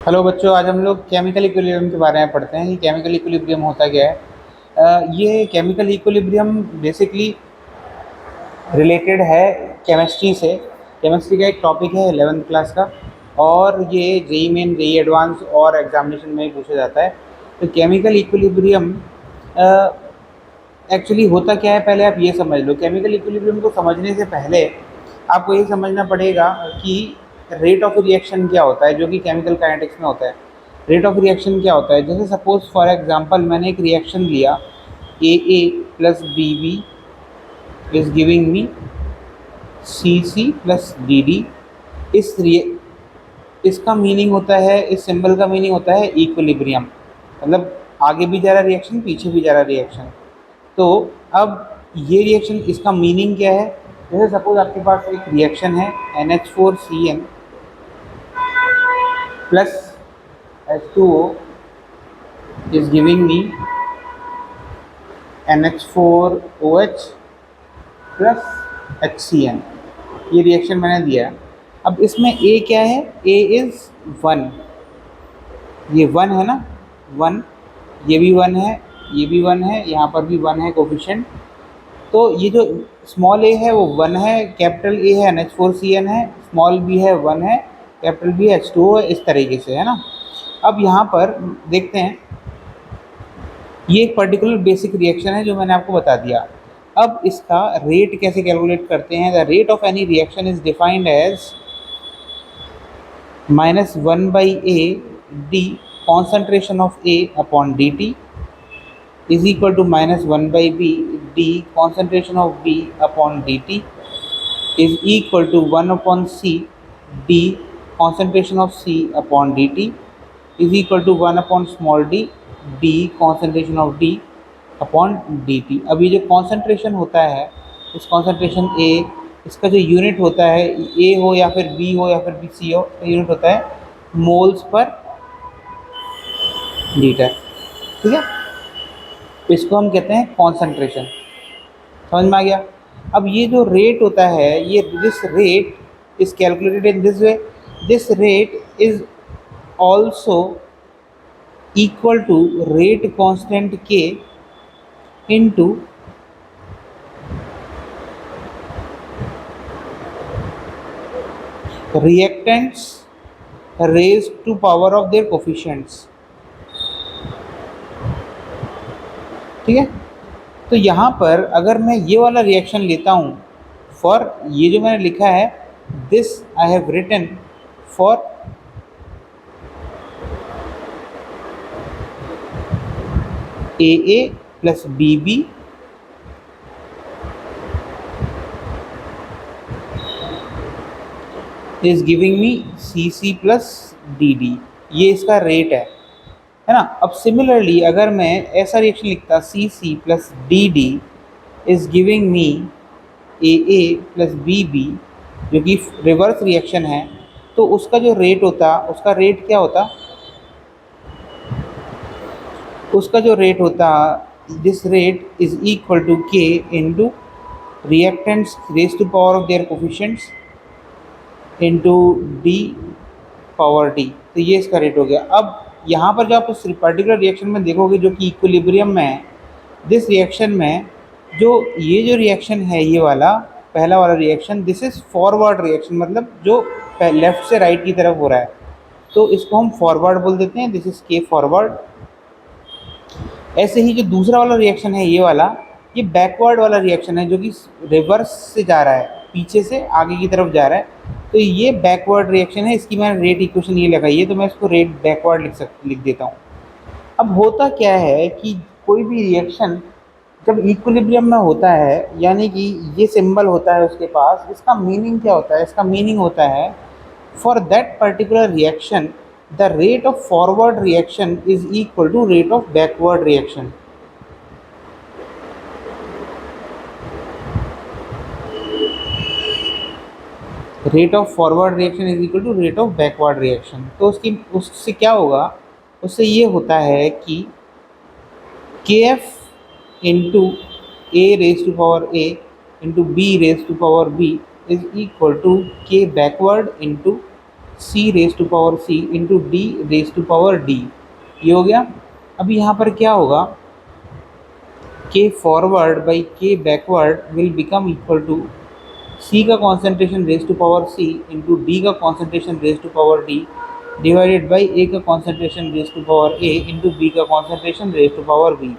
Hello बच्चों, आज हम लोग केमिकल इक्विलिब्रियम के बारे में पढ़ते हैं कि केमिकल इक्विलिब्रियम होता क्या है। ये केमिकल इक्विलिब्रियम बेसिकली रिलेटेड है केमिस्ट्री से। केमिस्ट्री का एक टॉपिक है 11th क्लास का, और ये जेई मेन, जेई एडवांस और एग्जामिनेशन में ही पूछा जाता है। तो केमिकल इक्विलिब्रियम एक्चुअली होता क्या है, पहले आप ये समझ लो। केमिकल इक्विलिब्रियम को समझने से पहले आपको ये समझना पड़ेगा कि रेट ऑफ रिएक्शन क्या होता है, जो कि केमिकल काइनेटिक्स में होता है। रेट ऑफ रिएक्शन क्या होता है, जैसे सपोज फॉर एग्जांपल मैंने एक रिएक्शन लिया, A plus B B is giving me C C plus D D. इसका मीनिंग होता है, इस सिंबल का मीनिंग होता है इक्विलिब्रियम, मतलब आगे भी जा रहा रिएक्शन, पीछे भी जा रहा रिएक्शन। तो अब ये रिएक्शन, इसका मीनिंग क्या है, जैसे सपोज आपके पास एक रिएक्शन है NH4CN plus H2O is giving me NH4OH plus HCN। ये रिएक्शन मैंने दिया। अब इसमें ए क्या है, ए इज 1, ये 1 है ना, 1, ये भी 1 है, ये भी 1 है, यहाँ पर भी 1 है कोफिशिएंट। तो ये जो स्मॉल ए है वो 1 है, कैपिटल ए है NH4CN है, स्मॉल बी है 1 है, कैपिटल बी H2O है, इस तरीके से है ना। अब यहाँ पर देखते हैं, ये एक पर्टिकुलर बेसिक रिएक्शन है जो मैंने आपको बता दिया। अब इसका रेट कैसे कैलकुलेट करते हैं। The rate of any reaction is defined as -1/a d concentration of A upon dt is equal to -1/b d concentration of B upon dt is equal to 1 upon C d concentration of C upon dt is equal to 1 upon small d d concentration of D upon dt। अब ये जो concentration होता है, इस concentration A, इसका जो unit होता है, A हो या फिर B हो या फिर C हो, तो यूनिट होता है मोल्स पर लीटर। ठीक है, तो इसको हम कहते हैं कॉन्सेंट्रेशन। समझ में आ गया। अब ये जो रेट होता है, ये this rate is calculated in this way. This rate is also equal to rate constant K into reactants raise to power of their coefficients. ठीक है, तो यहाँ पर अगर मैं ये वाला रिएक्शन लेता हूँ, फॉर ये जो मैंने लिखा है, this I have written for AA plus BB is giving me CC plus DD। ये इसका रेट है ना। अब सिमिलरली अगर मैं ऐसा रिएक्शन लिखता, CC plus DD is giving me AA plus BB, जो कि रिवर्स रिएक्शन है, तो उसका जो रेट होता, उसका रेट क्या होता, उसका जो रेट होता, this rate is equal to K into reactants raise to power of their coefficients into D power D। तो ये इसका रेट हो गया। अब यहाँ पर जो आप उस पर्टिकुलर रिएक्शन में देखोगे जो कि इक्विलिब्रियम में है, दिस रिएक्शन में जो ये जो रिएक्शन है, ये वाला पहला वाला reaction, this is forward reaction, मतलब जो लेफ्ट से राइट की तरफ हो रहा है, तो इसको हम फॉरवर्ड बोल देते हैं, दिस इज़ K फॉरवर्ड। ऐसे ही जो दूसरा वाला रिएक्शन है, ये वाला, ये बैकवर्ड वाला रिएक्शन है, जो कि रिवर्स से जा रहा है, पीछे से आगे की तरफ जा रहा है, तो ये बैकवर्ड रिएक्शन है। इसकी मैंने रेट इक्वेशन ये लगाई है, तो मैं इसको रेट बैकवर्ड लिख देता हूँ। अब होता क्या है कि कोई भी रिएक्शन जब इक्विलिब्रियम में होता है, यानी कि ये सिंबल होता है उसके पास, इसका मीनिंग क्या होता है, इसका मीनिंग होता है for that particular reaction the rate of forward reaction is equal to rate of backward reaction। Rate of forward reaction is equal to rate of backward reaction. तो उससे क्या होगा, उससे ये होता है कि KF into A raise to power A into B raise to power B is equal to K backward into C raise to power C into D raise to power D. ये हो गया। अभी यहाँ पर क्या होगा, K forward by K backward will become equal to C का concentration raise to power C into D का concentration raise to power D divided by A का concentration raise to power A into B का concentration raise to power B.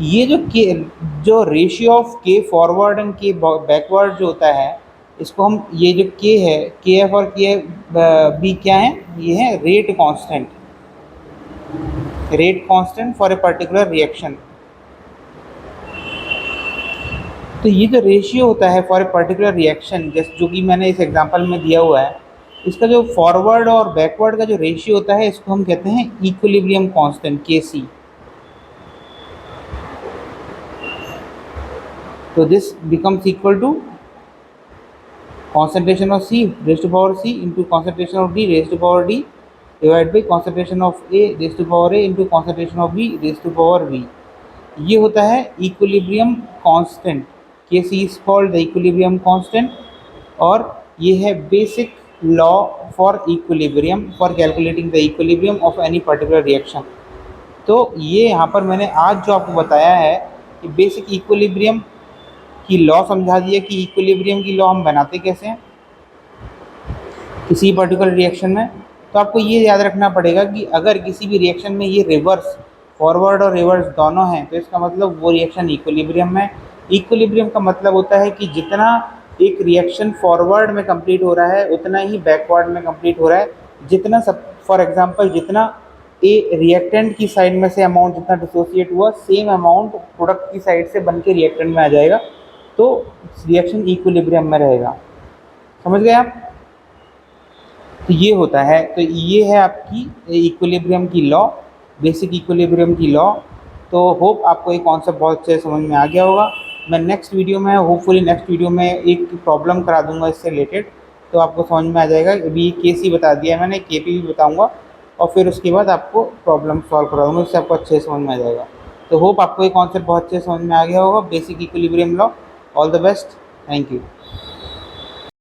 ये जो ratio of K forward and K backward जो होता है, इसको हम, ये जो के है, के एफ और के बी क्या है, ये है rate constant for a particular reaction. तो ये जो रेशियो होता है फॉर ए पर्टिकुलर रिएक्शन, जैसे जो कि मैंने इस एग्जांपल में दिया हुआ है, इसका जो फॉरवर्ड और बैकवर्ड का जो रेशियो होता है, इसको हम कहते हैं इक्विलिब्रियम कांस्टेंट के सी। तो this becomes equal to concentration of C raised to power C into concentration of D raised to power D divided by concentration of A raised to power A into concentration of B raised to power B। ये होता है equilibrium constant. के C is called the equilibrium constant, और ये है basic law for equilibrium, for calculating the equilibrium of any particular reaction. तो ये यहाँ पर मैंने आज जो आपको बताया है कि बेसिक इक्विलिब्रियम की लॉ समझा दिया कि इक्विलिब्रियम की लॉ हम बनाते कैसे हैं किसी पर्टिकुलर रिएक्शन में। तो आपको ये याद रखना पड़ेगा कि अगर किसी भी रिएक्शन में ये रिवर्स, फॉरवर्ड और रिवर्स दोनों हैं, तो इसका मतलब वो रिएक्शन इक्विलिब्रियम में। इक्विलिब्रियम का मतलब होता है कि जितना एक रिएक्शन फॉरवर्ड में कंप्लीट हो रहा है उतना ही बैकवर्ड में कंप्लीट हो रहा है। जितना सब, फॉर एग्जांपल, जितना ए रिएक्टेंट की साइड में से अमाउंट जितना डिसोसिएट हुआ, सेम अमाउंट प्रोडक्ट की साइड से बन के रिएक्टेंट में आ जाएगा, तो रिएक्शन इक्विलिब्रियम में रहेगा। समझ गए आप? तो ये होता है, तो ये है आपकी इक्विलिब्रियम की लॉ, बेसिक इक्विलिब्रियम की लॉ। तो होप आपको ये कॉन्सेप्ट बहुत अच्छे से समझ में आ गया होगा। मैं नेक्स्ट वीडियो में, होपफुली नेक्स्ट वीडियो में एक प्रॉब्लम करा दूंगा इससे रिलेटेड, तो आपको समझ में आ जाएगा। अभी के सी बता दिया मैंने, के पी भी बताऊँगा, और फिर उसके बाद आपको प्रॉब्लम सॉल्व करा दूँगा, इससे आपको अच्छे से समझ में आ जाएगा। तो होप आपको ये कॉन्सेप्ट बहुत अच्छे से समझ में आ गया होगा, basic equilibrium law. All the best, thank you.